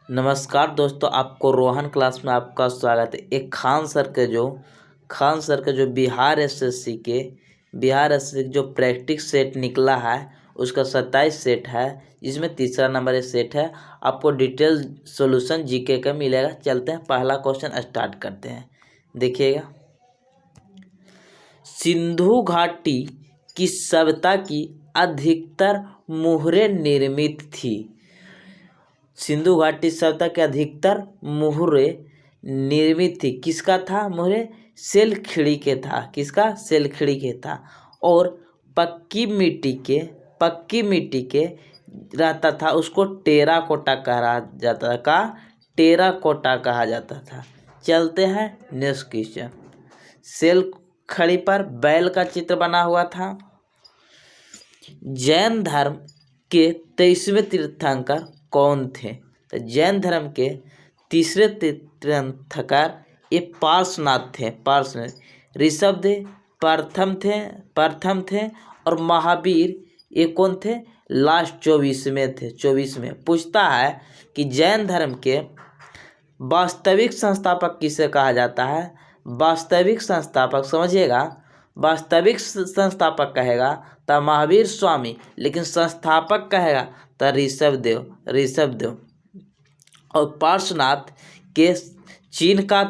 नमस्कार दोस्तों, आपको रोहन क्लास में आपका स्वागत है। एक खान सर के जो बिहार एसएससी जो प्रैक्टिस सेट निकला है उसका 27 सेट है, जिसमें तीसरा नंबर ये सेट है। आपको डिटेल सॉल्यूशन जीके का मिलेगा। चलते हैं, पहला क्वेश्चन स्टार्ट करते हैं। देखिएगा, सिंधु घाटी की सभ्यता की अधिकतर मुहरें निर्मित थी। सिंधु घाटी सभ्यता के अधिकतर मुहरे निर्मित थी। किसका था मुहरे? सेलखिड़ी के था। किसका? सेलखिड़ी के था। और पक्की मिट्टी के रहता था, उसको टेराकोटा कहा जाता था। टेराकोटा कहा जाता था। चलते हैं नेक्स्ट क्वेश्चन। सेलखड़ी पर बैल का चित्र बना हुआ था। जैन धर्म के 23वें तीर्थंकर कौन थे? तो जैन धर्म के तीसरे तीर्थंकर ये पार्श्वनाथ थे। पार्श्वनाथ ऋषभदेव प्रथम थे और महावीर ये कौन थे? लास्ट 24वें थे। 24वें पूछता है कि जैन धर्म के वास्तविक संस्थापक किसे कहा जाता है? वास्तविक संस्थापक समझिएगा, वास्तविक संस्थापक कहेगा तो महावीर स्वामी, लेकिन संस्थापक कहेगा तो ऋषभदेव। और पार्श्वनाथ के चीन का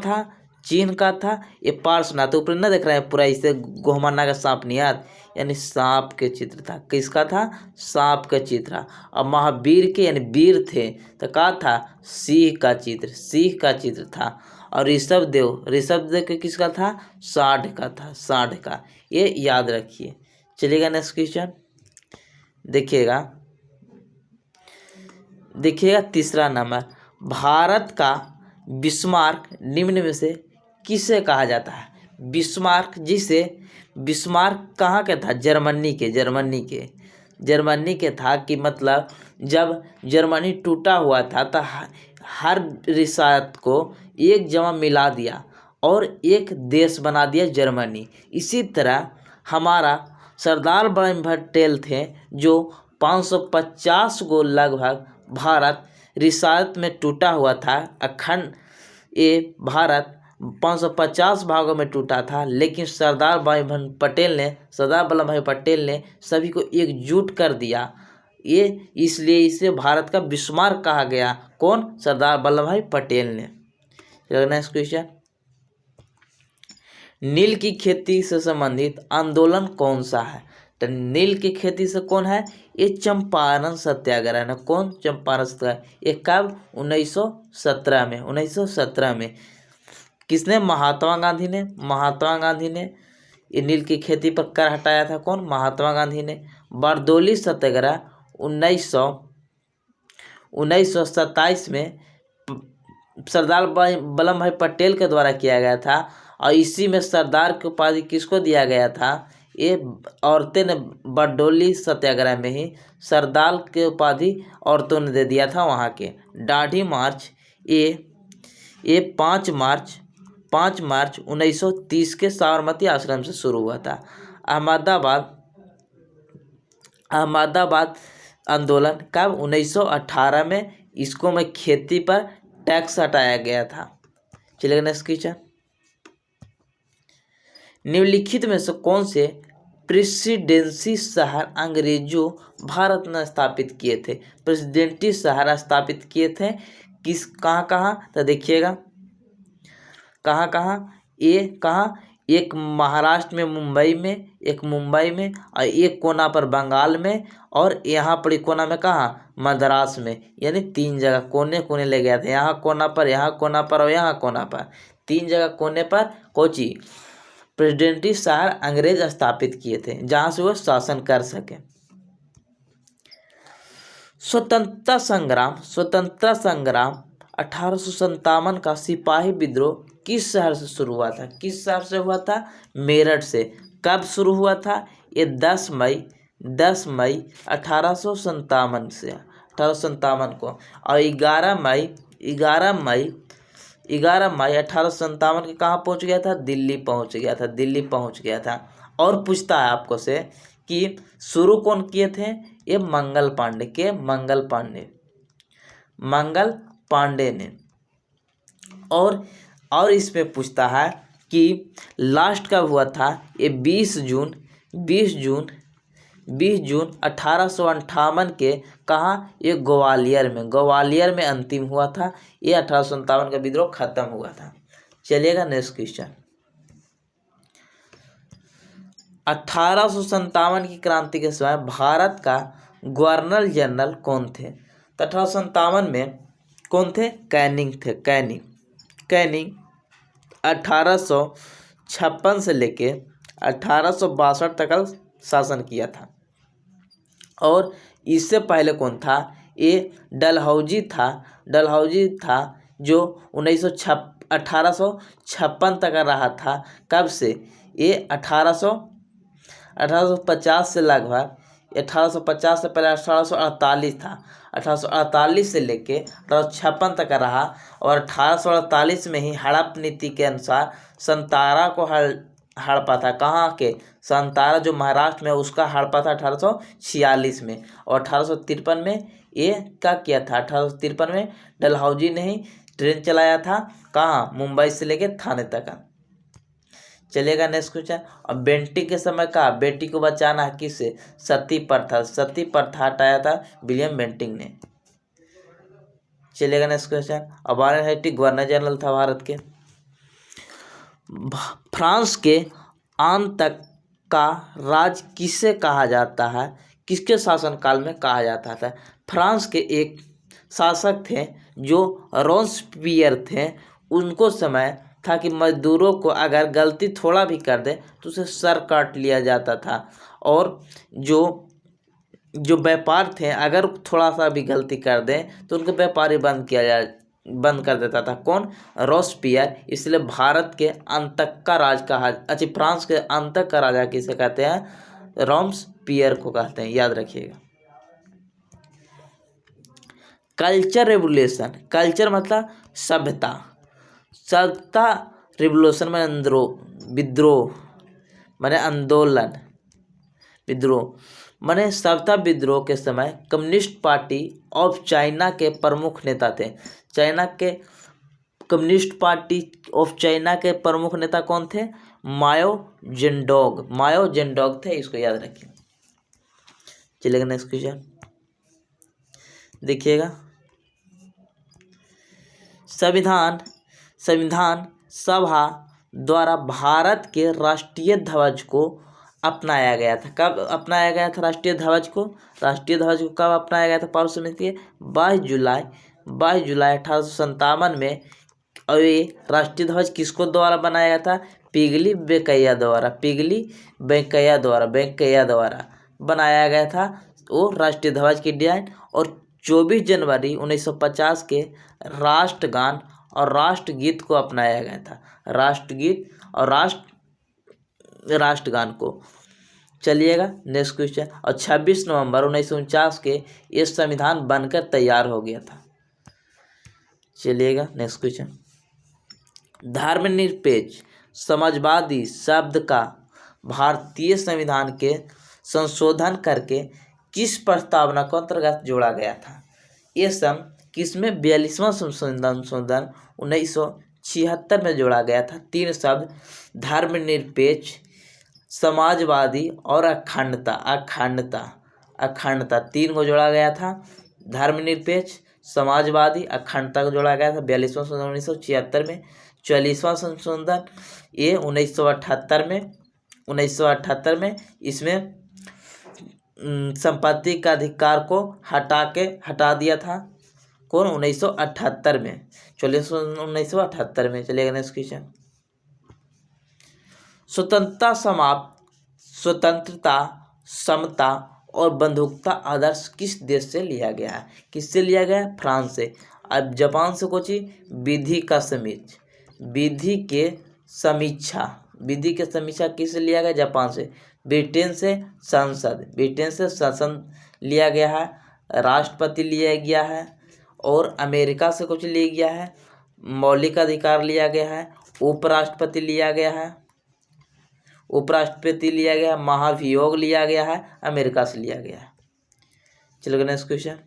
था ये पार्श्वनाथ। ऊपर न देख रहे हैं पूरा इसे गोहमन्ना का सांप नियाद, यानी सांप के चित्र था। किसका था? सांप का चित्र। और महावीर के यानी वीर थे तो क्या था? सिंह का चित्र था। और ऋषभदेव के किसका था? सांड का। ये याद रखिए। चलिएगा नेक्स्ट क्वेश्चन। देखिएगा तीसरा नंबर, भारत का बिस्मार्क निम्न में से किसे कहा जाता है? बिस्मार्क कहाँ के था? जर्मनी के था। कि मतलब जब जर्मनी टूटा हुआ था तो हर रियासत को एक जगह मिला दिया और एक देश बना दिया जर्मनी। इसी तरह हमारा सरदार वल्लभ भाई पटेल थे, जो 550 को लगभग भारत रियासत में टूटा हुआ था। अखंड ये भारत 550 भागों में टूटा था, लेकिन सरदार वल्लभ भाई पटेल ने सभी को एकजुट कर दिया। ये इसलिए इसे भारत का बिस्मार्क कहा गया। कौन? सरदार वल्लभ भाई पटेल ने। नेक्स्ट क्वेश्चन, नील की खेती से संबंधित आंदोलन कौन सा है? तो नील की खेती से कौन है? ये चंपारण सत्याग्रह है। कौन? चंपारण सत्याग्रह। ये कब? 1917 में। किसने? महात्मा गांधी ने ये नील की खेती पर कर हटाया था। कौन? महात्मा गांधी ने। बारडोली सत्याग्रह 1927 में सरदार वल्लभ भाई पटेल के द्वारा किया गया था। और इसी में सरदार की उपाधि किसको दिया गया था? ये औरतें ने बारडोली सत्याग्रह में ही सरदार के उपाधि औरतों ने दे दिया था वहाँ के। दांडी मार्च ये 5 मार्च 1930 के साबरमती आश्रम से शुरू हुआ था। अहमदाबाद आंदोलन कब? 1918 में। इसको में खेती पर टैक्स हटाया गया था। चलिए नेक्स्ट क्वेश्चन, निम्नलिखित में से कौन से प्रेसिडेंसी शहर अंग्रेजों भारत में स्थापित किए थे? प्रेसिडेंसी शहर स्थापित किए थे कहाँ? तो देखिएगा कहाँ एक महाराष्ट्र में मुंबई में, और एक कोना पर बंगाल में, और यहाँ पर एक कोना में कहाँ? मद्रास में। यानी 3 जगह कोने ले गया था। यहाँ कोना पर और यहाँ कोना पर, 3 जगह कोने पर कोची प्रेसिडेंसी शहर अंग्रेज स्थापित किए थे, जहाँ से वो शासन कर सके। स्वतंत्रता संग्राम 1857 का सिपाही विद्रोह किस शहर से शुरू हुआ था? मेरठ से। कब शुरू हुआ था? ये 10 मई 1857 को। और 11 मई 1857 के कहाँ पहुँच गया था? दिल्ली पहुँच गया था। और पूछता है आपको से कि शुरू कौन किए थे? ये मंगल पांडे ने। और इसमें पूछता है कि लास्ट कब हुआ था, ये 20 जून 1858 के कहाँ, ये ग्वालियर में अंतिम हुआ था। ये 1857 का विद्रोह खत्म हुआ था। चलिएगा नेक्स्ट क्वेश्चन। 1857 की क्रांति के समय भारत का गवर्नर जनरल कौन थे? तो 1857 में कौन थे? कैनिंग थे। कैनिंग 1856 से लेके 1862 तक का शासन किया था। और इससे पहले कौन था? ये डलहौजी था जो 1856 तक रहा था। कब से? ये 1850 से लगभग 1850 से पहले 1848 था। 1848 से लेके 1856 तक रहा। और 1848 में ही हड़प नीति के अनुसार संतारा को हड़पा था। कहाँ के? संतारा जो महाराष्ट्र में, उसका हड़पा था 1846 में। और 1853 में ये क्या किया था? 1853 में डलहौजी ने ही ट्रेन चलाया था। कहाँ? मुंबई से लेके थाने तक। चलेगा नेक्स्ट क्वेश्चन। और बेंटिंग के समय का बेटी को बचाना है किससे? सती प्रथा हटाया था विलियम बेंटिंग ने। चलेगा नेक्स्ट क्वेश्चन। और वारेन हेस्टिंग गवर्नर जनरल था भारत के। फ्रांस के अंत तक का राज किसे कहा जाता है? किसके शासनकाल में कहा जाता था? फ्रांस के एक शासक थे जो रोबेस्पियर थे। उनको समय था कि मजदूरों को अगर गलती थोड़ा भी कर दे तो उसे सर काट लिया जाता था। और जो व्यापार थे, अगर थोड़ा सा भी गलती कर दें तो उनका व्यापार ही बंद कर देता था। कौन? रोबेस्पियर। इसलिए भारत के अंत तक का राज कहा, फ्रांस के अंत तक का राजा किसे कहते हैं? रोबेस्पियर को कहते हैं, याद रखिएगा। Culture revolution. कल्चर मतलब सभ्यता रिवोल्यूशन में विद्रोह माने आंदोलन, विद्रोह माने सभ्यता विद्रोह के समय कम्युनिस्ट पार्टी ऑफ चाइना के प्रमुख नेता थे। कम्युनिस्ट पार्टी ऑफ चाइना के प्रमुख नेता कौन थे? माओ जेडोंग थे। इसको याद रखिए। चलिएगा नेक्स्ट क्वेश्चन देखिएगा। संविधान सभा द्वारा भारत के राष्ट्रीय ध्वज को अपनाया गया था। कब अपनाया गया था राष्ट्रीय ध्वज को? कब अपनाया गया था? पार्लियामेंट समिति 22 जुलाई 1857 में। और ये राष्ट्रीय ध्वज किसको द्वारा बनाया गया था? पिगली वेंकैया द्वारा बनाया गया था वो राष्ट्रीय ध्वज की डिजाइन। और 24 जनवरी 1950 के राष्ट्रगान और राष्ट्रगीत को अपनाया गया था। राष्ट्रगीत और राष्ट्रगान को। चलिएगा नेक्स्ट क्वेश्चन। और 26 नवंबर 1949 के ये संविधान बनकर तैयार हो गया था। चलिएगा नेक्स्ट क्वेश्चन। धर्मनिरपेक्ष समाजवादी शब्द का भारतीय संविधान के संशोधन करके किस प्रस्तावना के अंतर्गत जोड़ा गया था? ये सन किसमें? 42वां संशोधन 1976 में जोड़ा गया था। 3 शब्द धर्मनिरपेक्ष, समाजवादी और अखंडता 3 को जोड़ा गया था। धर्मनिरपेक्ष, समाजवादी, अखंडता को जोड़ा गया था 42वां संशोधन 1976 में। 44वां संशोधन ये 1978 में इसमें संपत्ति का अधिकार को हटा दिया था। कौन? 1978 में। 1978 में। चलिएगा नेक्स्ट क्वेश्चन। स्वतंत्रता, समता और बंधुत्वता आदर्श किस देश से लिया गया है? किससे लिया गया है? फ्रांस से। अब जापान से कोची विधि के समीक्षा किससे लिया गया? जापान से। ब्रिटेन से संसद लिया गया है। राष्ट्रपति लिया गया है। और अमेरिका से कुछ लिया गया है। मौलिक अधिकार लिया गया है। उपराष्ट्रपति लिया गया है। महाभियोग लिया गया है। अमेरिका से लिया गया है। चलिए नेक्स्ट क्वेश्चन।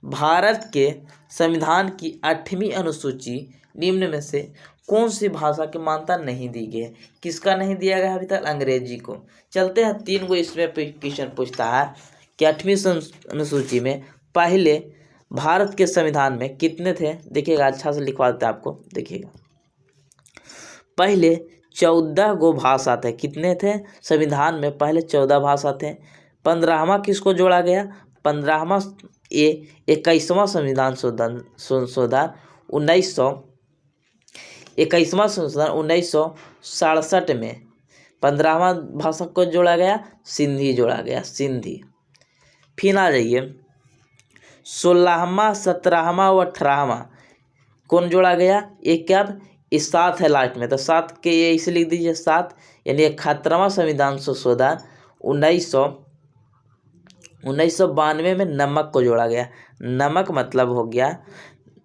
भारत के संविधान की 8वीं अनुसूची निम्न में से कौन सी भाषा की मान्यता नहीं दी गई है? किसका नहीं दिया गया अभी तक? अंग्रेजी को। चलते हैं 3 गो इसमें क्वेश्चन पूछता है कि 8वीं अनुसूची में पहले भारत के संविधान में कितने थे? देखिएगा, अच्छा से लिखवा देते हैं आपको। देखिएगा, पहले 14 गो भाषा थे। कितने थे? संविधान में पहले 14 भाषा थे। 15वां किसको जोड़ा गया? 15वां 21वां संविधान संशोधन 1967 में 15वां भाषा को जोड़ा गया, सिंधी जोड़ा गया, सिंधी। फिर आ जाइए 16वां 17वां और 18वां कौन जोड़ा गया? एक कब? इस 7 है लास्ट में, तो 7 के ये इसे लिख दीजिए 7, यानी 71वां संविधान संशोधन 1992 में नमक को जोड़ा गया। नमक मतलब हो गया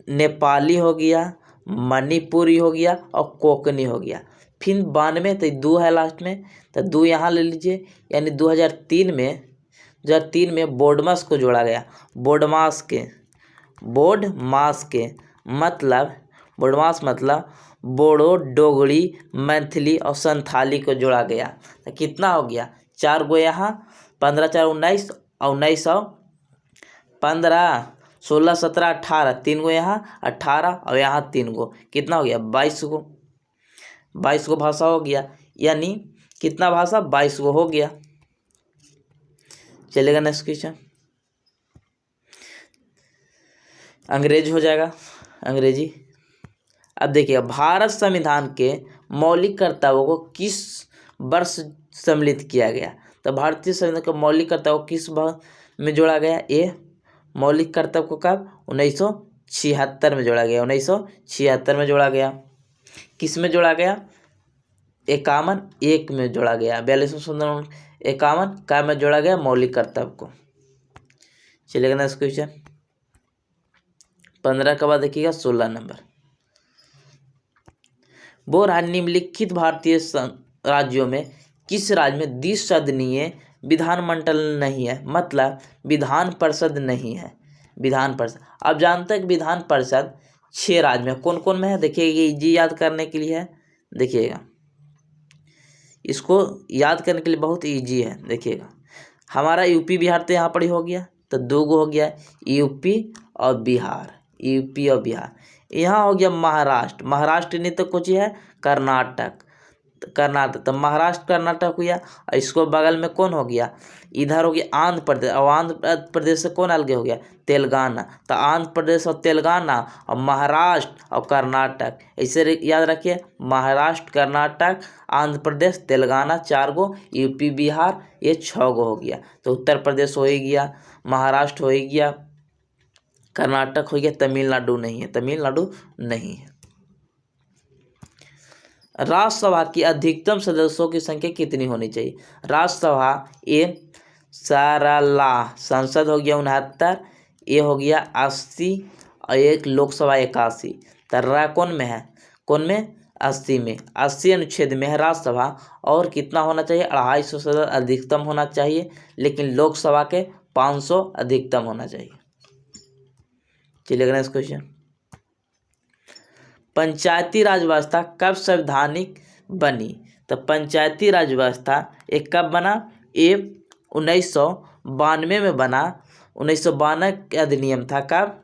नेपाली हो गया, मणिपुरी हो गया और कोंकणी हो गया। फिर 92 तो 2 है लास्ट में, तो 2 यहाँ ले लीजिए, यानी 2003 में बोडमास को जोड़ा गया। बोडमास मतलब बोडो, डोगरी, मैथिली और संथाली को जोड़ा गया। तो कितना हो गया? 4 गो यहाँ, 15 4 19 और 19 और 15, 16 17 18, 3 गो यहाँ, 18 और यहाँ 3 गो, कितना हो गया? 22 गो। 22 गो भाषा हो गया, यानी कितना भाषा? 22 गो हो गया। चलेगा नेक्स्ट क्वेश्चन, अंग्रेजी हो जाएगा, अंग्रेजी। अब देखिए, भारत संविधान के मौलिक कर्तव्यों को किस वर्ष सम्मिलित किया गया? तो भारतीय संविधान के मौलिक कर्तव्यों को किस वर्ष में जोड़ा गया? ये मौलिक कर्तव्य को कब? 1976 में जोड़ा गया। 1976 में जोड़ा गया। किस में जोड़ा गया? 51 में जोड़ा गया। 42वें संशोधन 51 का में जोड़ा गया मौलिक कर्तव्य को। चलेगा नेक्स्ट क्वेश्चन, 15 के बाद देखिएगा 16 नंबर। वो निम्नलिखित भारतीय राज्यों में किस राज्य में द्विसदनीय विधानमंडल नहीं है? मतलब विधान परिषद नहीं है। विधान परिषद, आप जानते हैं कि विधान परिषद 6 राज्य में, कौन कौन में है? देखिएगा, ये इजी याद करने के लिए है। देखिएगा, इसको याद करने के लिए बहुत इजी है। देखिएगा, हमारा यूपी बिहार तो यहाँ पर ही हो गया, तो 2 गो हो गया, यूपी और बिहार। यहाँ हो गया महाराष्ट्र। महाराष्ट्र नहीं तो कुछ है कर्नाटक। तो महाराष्ट्र कर्नाटक हुआ। और इसको बगल में कौन हो गया? इधर हो गया आंध्र प्रदेश, और आंध्र प्रदेश से कौन अलग हो गया? तेलंगाना। तो आंध्र प्रदेश और तेलंगाना और महाराष्ट्र और कर्नाटक, ऐसे याद रखिए, महाराष्ट्र, कर्नाटक, आंध्र प्रदेश, तेलंगाना 4 गो, यूपी बिहार ये 6 गो हो गया। तो उत्तर प्रदेश हो ही गया, महाराष्ट्र हो ही गया, कर्नाटक हो गया, तमिलनाडु नहीं है। राज्यसभा की अधिकतम सदस्यों की संख्या कितनी होनी चाहिए? राज्यसभा साराला संसद हो गया 69, ये हो गया 80 और एक लोकसभा 81। तर्रा कौन में है? 80 में, 80 अनुच्छेद में है राज्यसभा। और कितना होना चाहिए? 250 सदस्य अधिकतम होना चाहिए, लेकिन लोकसभा के 500 अधिकतम होना चाहिए। चलिए नेक्स्ट क्वेश्चन, पंचायती राज व्यवस्था कब संवैधानिक बनी? तो पंचायती राज व्यवस्था एक कब बना? 1992 में बना। 1992 के अधिनियम था। कब?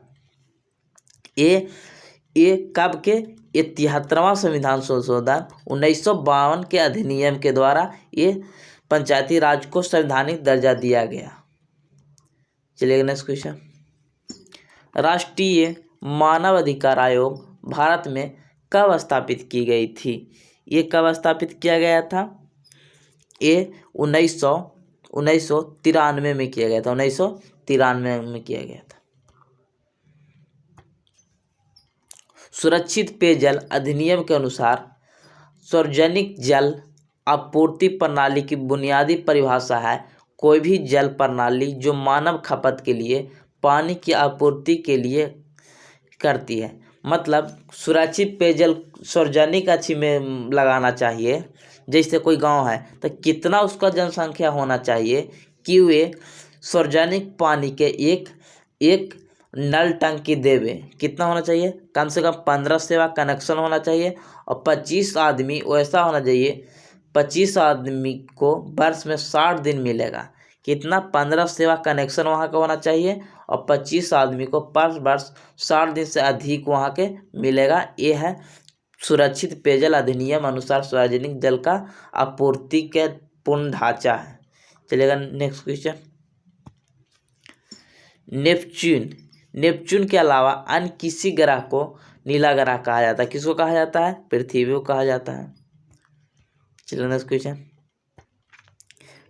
ये कब के? 73वां संविधान संशोधन 1952 के अधिनियम के द्वारा ये पंचायती राज को संवैधानिक दर्जा दिया गया। चलिए नेक्स्ट क्वेश्चन, राष्ट्रीय मानव अधिकार आयोग भारत में कब स्थापित की गई थी? ये कब स्थापित किया गया था? ये 1993 में किया गया था। 1993 में किया गया था। सुरक्षित पेयजल अधिनियम के अनुसार सार्वजनिक जल आपूर्ति प्रणाली की बुनियादी परिभाषा है कोई भी जल प्रणाली जो मानव खपत के लिए पानी की आपूर्ति के लिए करती है। मतलब सुरक्षित पेयजल सार्वजनिक अच्छी में लगाना चाहिए। जैसे कोई गांव है तो कितना उसका जनसंख्या होना चाहिए कि वे सार्वजनिक पानी के एक नल टंकी देवे। कितना होना चाहिए? कम से कम 15 सेवा कनेक्शन होना चाहिए और 25 आदमी वैसा होना चाहिए, 25 आदमी को वर्ष में 60 दिन मिलेगा। कितना? 15 सेवा कनेक्शन वहाँ का होना चाहिए और 25 आदमी को पर वर्ष 60 दिन से अधिक वहाँ के मिलेगा। ये है सुरक्षित पेयजल अधिनियम अनुसार सार्वजनिक जल का आपूर्ति के पूर्ण ढांचा है। चलिएगा नेक्स्ट क्वेश्चन। नेपच्यून के अलावा अन्य किसी ग्रह को नीला ग्रह कहा जाता है? किसको कहा जाता है? पृथ्वी को कहा जाता है। चलिए नेक्स्ट क्वेश्चन।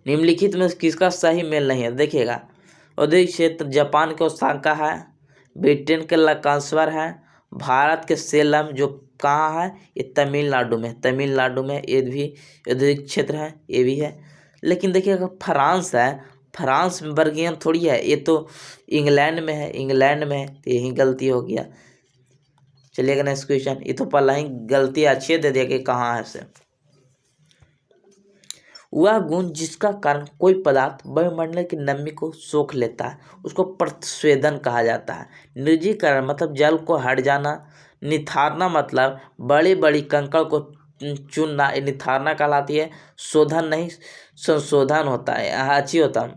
निम्नलिखित में किसका सही मेल नहीं है? देखिएगा, औद्योगिक क्षेत्र जापान के ओसाका है, ब्रिटेन के लकांसवर है, भारत के सेलम जो कहाँ है? ये तमिलनाडु में ये भी औद्योगिक क्षेत्र है, ये भी है। लेकिन देखिएगा फ्रांस है, फ्रांस में बर्गियन थोड़ी है, ये तो इंग्लैंड में है, तो यही गलती हो गया। चलिएगा नेक्स्ट क्वेश्चन। ये तो पहला ही गलती अच्छी दे दिया कि कहाँ है से। वह गुण जिसका कारण कोई पदार्थ वायुमंडल की नमी को सोख लेता है उसको प्रतिस्वेदन कहा जाता है। निर्जीकरण मतलब जल को हट जाना, निथारना मतलब बड़ी बड़ी कंकड़ को चुनना, ये निथारना कहलाती है। शोधन नहीं, संशोधन होता है, यहाँ अच्छी होता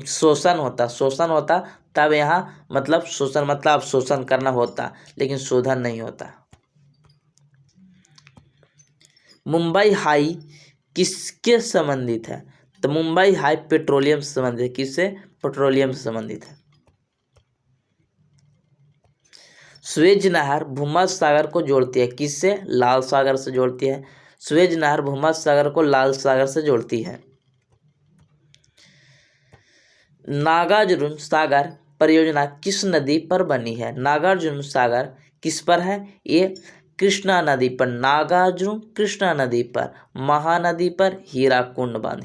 शोषण होता तब यहाँ मतलब शोषण मतलब शोषण करना होता, लेकिन शोधन नहीं होता। मुंबई हाई किसके संबंधित है? तो मुंबई हाई पेट्रोलियम से संबंधित है। किससे? पेट्रोलियम से संबंधित है। स्वेज नहर भूमध्य सागर को जोड़ती है। किससे? लाल सागर से जोड़ती है। स्वेज नहर भूमध्य सागर को लाल सागर से जोड़ती है। नागार्जुन सागर परियोजना किस नदी पर बनी है? नागार्जुन सागर किस पर है? ये कृष्णा नदी पर, नागार्जुन कृष्णा नदी पर, महानदी पर, हीराकुंड बांध।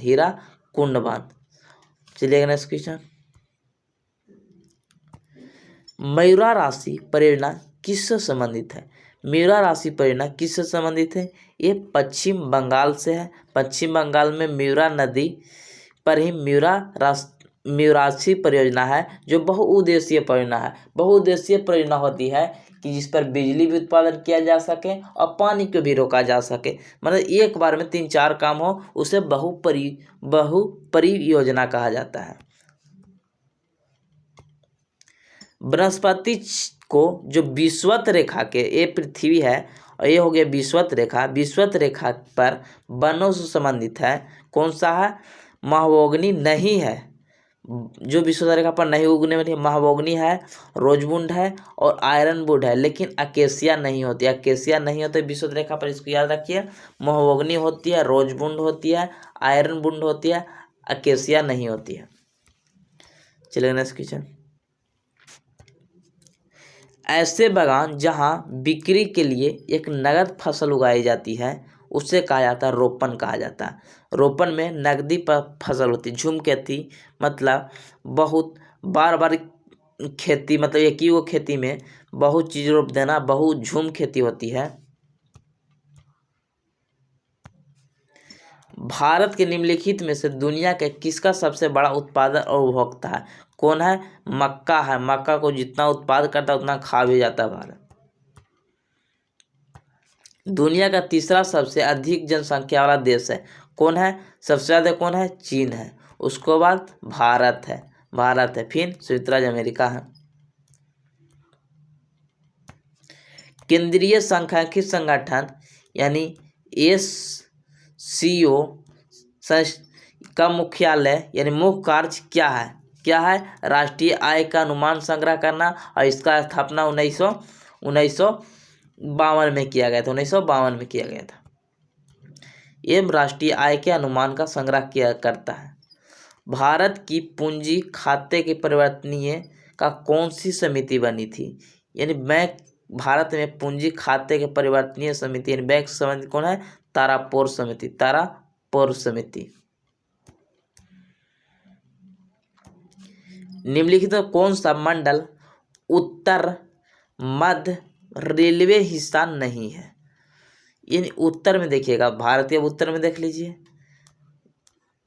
चलिएगा नेक्स्ट क्वेश्चन। मयूरा राशि परियोजना किससे संबंधित है? मयूरा राशि परियोजना किससे संबंधित है? ये पश्चिम बंगाल से है। पश्चिम बंगाल में मयूरा नदी पर ही मयूराक्षी परियोजना है जो बहुउद्देशीय परियोजना है। बहुउद्देशीय परियोजना होती है कि जिस पर बिजली भी उत्पादन किया जा सके और पानी को भी रोका जा सके, मतलब एक बार में 3-4 काम हो, उसे बहुपरियोजना कहा जाता है। बृहस्पति को जो विषुवत रेखा के, ये पृथ्वी है और ये हो गया विषुवत रेखा पर वनों से संबंधित है। कौन सा है? महावोगनी नहीं है, जो विषुवत रेखा पर नहीं उगने वाली महावोगनी है, रोजबुंड है और आयरनवुड है, लेकिन अकेसिया नहीं होती। विषुवत रेखा पर, इसको याद रखिए। महावोगनी होती है, रोजबुंड होती है, आयरनवुड होती है, अकेसिया नहीं होती है। चलिए नेक्स्ट क्वेश्चन। ऐसे बागान जहां बिक्री के लिए एक नगद फसल उगाई जाती है उसे कहा जाता है रोपण कहा जाता है। रोपण में नगदी पर फसल होती है। झूम खेती मतलब बहुत बार खेती, मतलब एक ही वो खेती में बहुत चीज रोप देना, बहुत झूम खेती होती है। भारत के निम्नलिखित में से दुनिया के किसका सबसे बड़ा उत्पादक और उपभोक्ता है? कौन है? मक्का है। मक्का को जितना उत्पादन करता है उतना खा भी जाता है भारत। दुनिया का तीसरा सबसे अधिक जनसंख्या वाला देश है। कौन है? सबसे ज्यादा कौन है? चीन है। उसके बाद भारत है, फिर संयुक्त राज्य अमेरिका है। केंद्रीय सांख्यिकी संगठन यानी SCO का मुख्यालय यानी मुख्य कार्य क्या है? राष्ट्रीय आय का अनुमान संग्रह करना, और इसका स्थापना 1952 में किया गया था। ये राष्ट्रीय आय के अनुमान का संग्रह किया करता है। भारत की पूंजी खाते के परिवर्तनीय का कौन सी समिति बनी थी? यानी बैंक, भारत में पूंजी खाते के परिवर्तनीय समिति यानी बैंक समिति कौन है? तारापोर समिति। निम्नलिखित में कौन सा मंडल उत्तर मध्य रेलवे हिस्सा नहीं है? यानी उत्तर में देखिएगा, भारतीय उत्तर में देख लीजिए,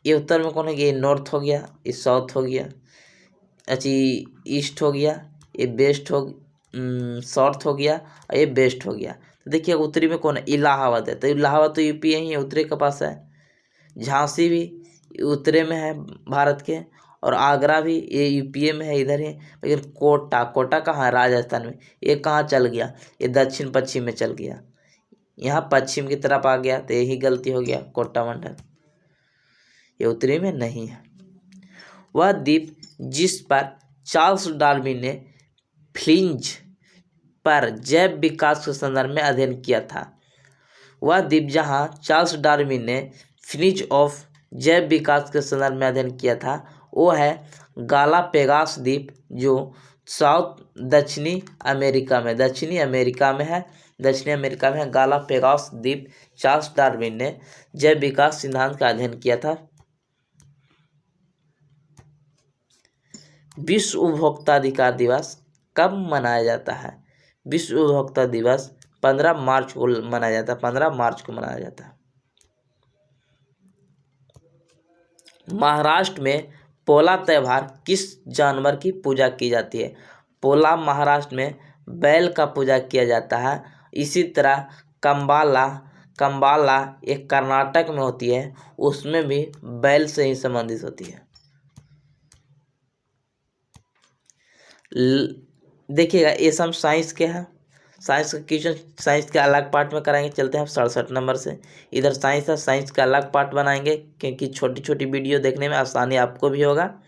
ये उत्तर में कौन है? ये नॉर्थ हो गया, ये साउथ हो गया। अच्छी ईस्ट हो गया, ये वेस्ट हो साउथ हो गया और ये वेस्ट हो गया। तो देखिए उत्तरी में कौन है, इलाहाबाद है, तो इलाहाबाद तो यूपी ही है, उत्तरी के पास है। झांसी भी उत्तरी में है भारत के, और आगरा भी ये यूपीए में है इधर ही। लेकिन कोटा, कोटा कहाँ है, राजस्थान में। ये कहाँ चल गया, ये दक्षिण पश्चिम में चल गया, यहाँ पश्चिम की तरफ आ गया, तो यही गलती हो गया, कोटा मंडल ये उत्तरी में नहीं है। वह द्वीप जिस पर चार्ल्स डार्विन ने फ्लिंज पर जैव विकास के संदर्भ में अध्ययन किया था। वह द्वीप जहाँ चार्ल्स डार्विन ने फ्लिंज ऑफ जैव विकास के संदर्भ में अध्ययन किया था, वो है गालापेगोस द्वीप, जो दक्षिणी अमेरिका में है। गालापेगोस द्वीप चार्ल्स डार्विन ने जैव विकास सिद्धांत का अध्ययन किया था। विश्व उपभोक्ता अधिकार दिवस कब मनाया जाता है? विश्व उपभोक्ता दिवस 15 मार्च को मनाया जाता है, 15 मार्च को मनाया जाता है। महाराष्ट्र में पोला त्यौहार किस जानवर की पूजा की जाती है? पोला महाराष्ट्र में बैल का पूजा किया जाता है। इसी तरह कंबाला एक कर्नाटक में होती है, उसमें भी बैल से ही संबंधित होती है। देखिएगा ये सब साइंस के हैं, साइंस का क्वेश्चन साइंस के अलग पार्ट में कराएंगे। चलते हैं 67 नंबर से। इधर साइंस है, साइंस का अलग पार्ट बनाएंगे, क्योंकि छोटी छोटी वीडियो देखने में आसानी आपको भी होगा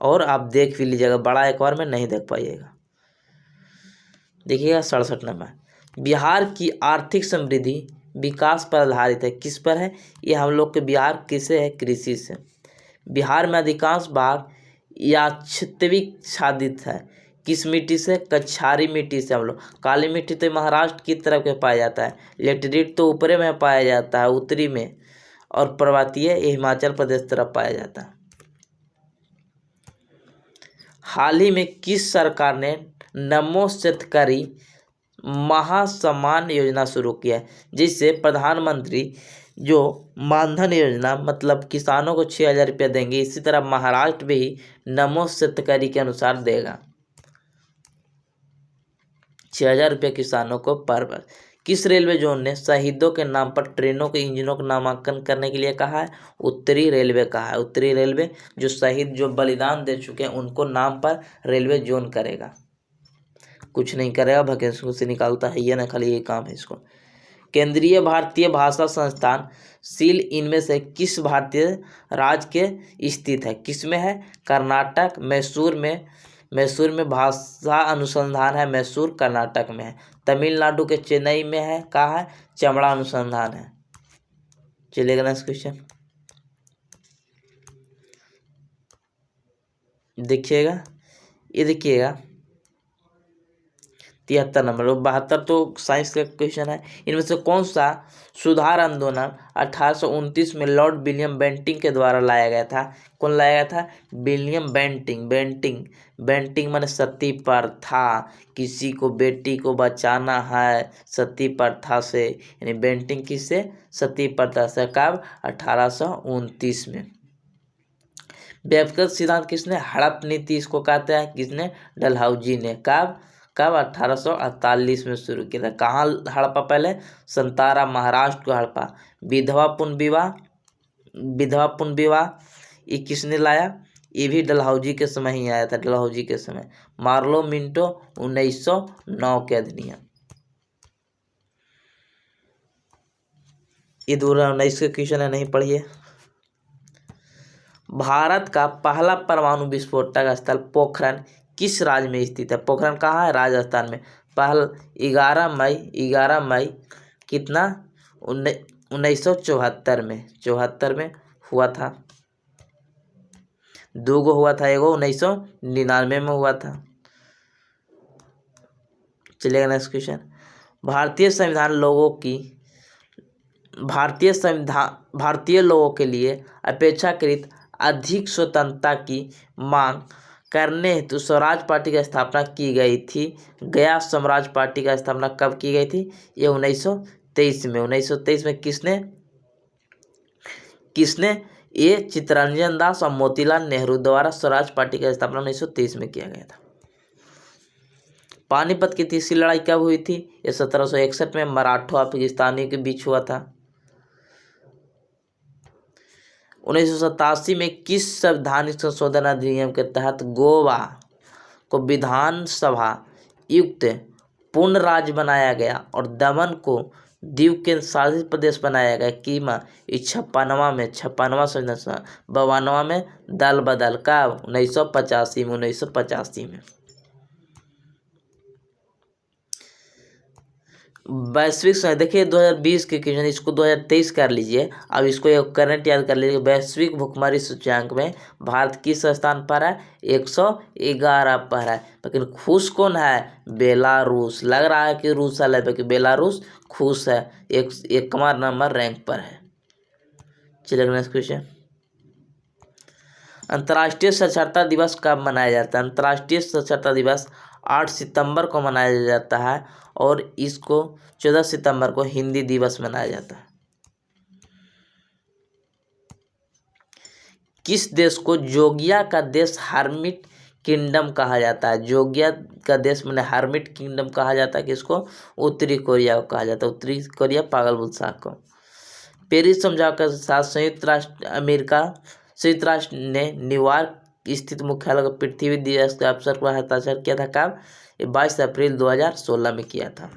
और आप देख भी लीजिएगा, बड़ा एक बार में नहीं देख पाइएगा। देखिएगा 67 नंबर, बिहार की आर्थिक समृद्धि विकास पर आधारित है, किस पर है? ये हम लोग के बिहार किससे है? कृषि से। बिहार में अधिकांश भाग याक्षत्विक छादित है, किस मिट्टी से? कछारी मिट्टी से। हम लोग काली मिट्टी तो महाराष्ट्र की तरफ के पाया जाता है, लेटरिट तो ऊपरी में पाया जाता है उत्तरी में, और पर्वतीय हिमाचल प्रदेश तरफ पाया जाता है। हाल ही में किस सरकार ने नमो शेतकरी महासम्मान योजना शुरू किया है, जिससे प्रधानमंत्री जो मानधन योजना, मतलब किसानों को 6,000 रुपया देंगे, इसी तरह महाराष्ट्र भी नमो शेतकरी के अनुसार देगा 6,000 रुपये किसानों को पर वर्ष। किस रेलवे जोन ने शहीदों के नाम पर ट्रेनों के इंजनों का नामांकन करने के लिए कहा है? उत्तरी रेलवे कहा है। उत्तरी रेलवे जो शहीद जो बलिदान दे चुके हैं उनको नाम पर रेलवे जोन करेगा, कुछ नहीं करेगा, वैकेंसी से निकालता है, ये ना खाली ये काम है इसको। केंद्रीय भारतीय भाषा संस्थान सील इनमें से किस भारतीय राज्य के स्थित है? किसमें है? कर्नाटक, मैसूर में भाषा अनुसंधान है, मैसूर कर्नाटक में है। तमिलनाडु के चेन्नई में है, कहाँ है? चमड़ा अनुसंधान है। चलिएगा नेक्स्ट क्वेश्चन देखिएगा, ये देखिएगा 73 नंबर और 72 तो साइंस का क्वेश्चन है। इनमें से कौन सा सुधार आंदोलन 1829 में लॉर्ड विलियम बेंटिंग के द्वारा लाया गया था? कौन लाया गया था? विलियम बेंटिंग माने सती प्रथा, किसी को बेटी को बचाना है सती प्रथा से, यानी बेंटिंग किससे? सती प्रथा से। कब? 1829 में। व्यक्तिगत सिद्धांत किसने? हड़प नीति इसको कहते हैं, किसने? डलहौजी ने। कब? 1848 में शुरू किया था। कहाँ हड़पा? पहले संतारा महाराष्ट्र को हड़पा। विधवा पुनः विवाह ये किसने लाया? ये भी डलहौजी के समय ही आया था, डलहौजी के समय। मार्लो मिंटो 1909 के अधिनियम। ये 2019 के क्वेश्चन है, नहीं पढ़िए। भारत का पहला परमाणु विस्फोटक स्थल पोखरण किस राज्य में स्थित है? पोखरण कहाँ है? राजस्थान में। पहल 11 मई कितना? 1974 में हुआ था। 2 गो हुआ था, एगो 1999 में हुआ था। चलिएगा नेक्स्ट क्वेश्चन। भारतीय लोगों के लिए अपेक्षाकृत अधिक स्वतंत्रता की मांग करने हेतु स्वराज पार्टी की स्थापना की गई थी। गया स्वराज पार्टी का स्थापना कब की गई थी? ये 1923 में। 1923 में किसने ये चित्तरंजन दास और मोतीलाल नेहरू द्वारा स्वराज पार्टी का स्थापना 1923 में किया गया था। पानीपत की तीसरी लड़ाई कब हुई थी? ये 1761 में मराठों और पाकिस्तानियों के बीच हुआ था। 1987 में किस संवैधानिक संशोधन अधिनियम के तहत गोवा को विधानसभा युक्त पूर्ण राज्य बनाया गया और दमन को द्वीप केंद्र शासित प्रदेश बनाया गया? कीमा 56वां संविधान 52वां में दल बदल कब? 1985 में। वैश्विक समय देखिए 2020 के क्वेश्चन, इसको 2023 कर लीजिए। अब इसको एक करंट याद कर लीजिए। वैश्विक भुखमरी सूचकांक में भारत किस स्थान पर है? 111 पर है। लेकिन खुश कौन है? बेलारूस। लग रहा है कि रूस है, लेकिन बेलारूस खुश है, 1वां नंबर रैंक पर है। चलिए नेक्स्ट क्वेश्चन। अंतर्राष्ट्रीय साक्षरता दिवस कब मनाया जाता है? अंतर्राष्ट्रीय साक्षरता दिवस 8 सितंबर को मनाया जाता है और इसको 14 सितंबर को हिंदी दिवस मनाया जाता है। किस देश को जोगिया का देश हर्मिट किंगडम कहा जाता है? जोगिया का देश मैंने हर्मिट किंगडम कहा जाता है। किसको? उत्तरी कोरिया को कहा जाता है। उत्तरी कोरिया पागल बुलसा को। पेरिस समझौते के साथ संयुक्त राष्ट्र ने न्यूयॉर्क स्थित मुख्यालय को पृथ्वी दिवस के अवसर पर हस्ताक्षर किया था। कब? 22 अप्रैल 2016 में किया था।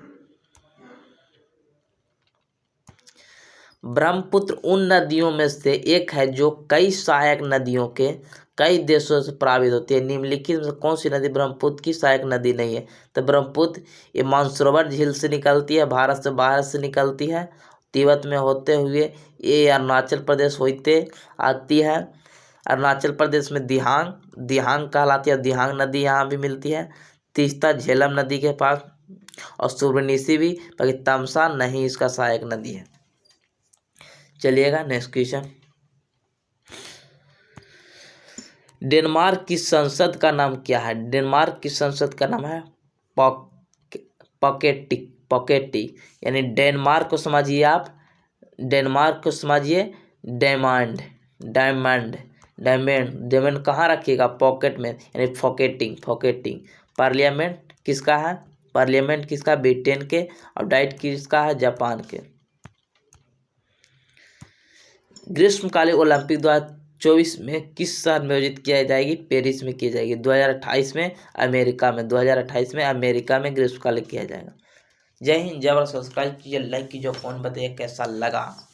ब्रह्मपुत्र उन नदियों में से एक है जो कई सहायक नदियों के कई देशों से प्रभावित होती है। निम्नलिखित में कौन सी नदी ब्रह्मपुत्र की सहायक नदी नहीं है? तो ब्रह्मपुत्र ये मानसरोवर झील से निकलती है, भारत से बाहर से निकलती है, तिब्बत में होते हुए ये अरुणाचल प्रदेश होते आती है। अरुणाचल प्रदेश में दिहांग कहलाती है, दिहांग नदी यहाँ भी मिलती है। तीस्ता झेलम नदी के पास और सुबर्णिसी भी, बाकी तमसा नहीं इसका सहायक नदी है। चलिएगा नेक्स्ट क्वेश्चन। डेनमार्क की संसद का नाम क्या है? डेनमार्क की संसद का नाम है पॉकेटी। यानी डेनमार्क को समझिए आप, डेनमार्क को समझिए डायमंड कहाँ रखिएगा? पॉकेट में, यानी फॉकेटिंग। पार्लियामेंट किसका है? पार्लियामेंट किसका? ब्रिटेन के। और डाइट किसका है? जापान के। ग्रीष्मकालीन ओलंपिक 2024 में किस शहर में आयोजित किया जाएगी? पेरिस में की जाएगी। 2028 में अमेरिका में ग्रीष्मकालीन किया जाएगा। जय हिंद, जय भारत। सब्सक्राइब कीजिए, लाइक कीजिए, कमेंट बताइए कैसा लगा।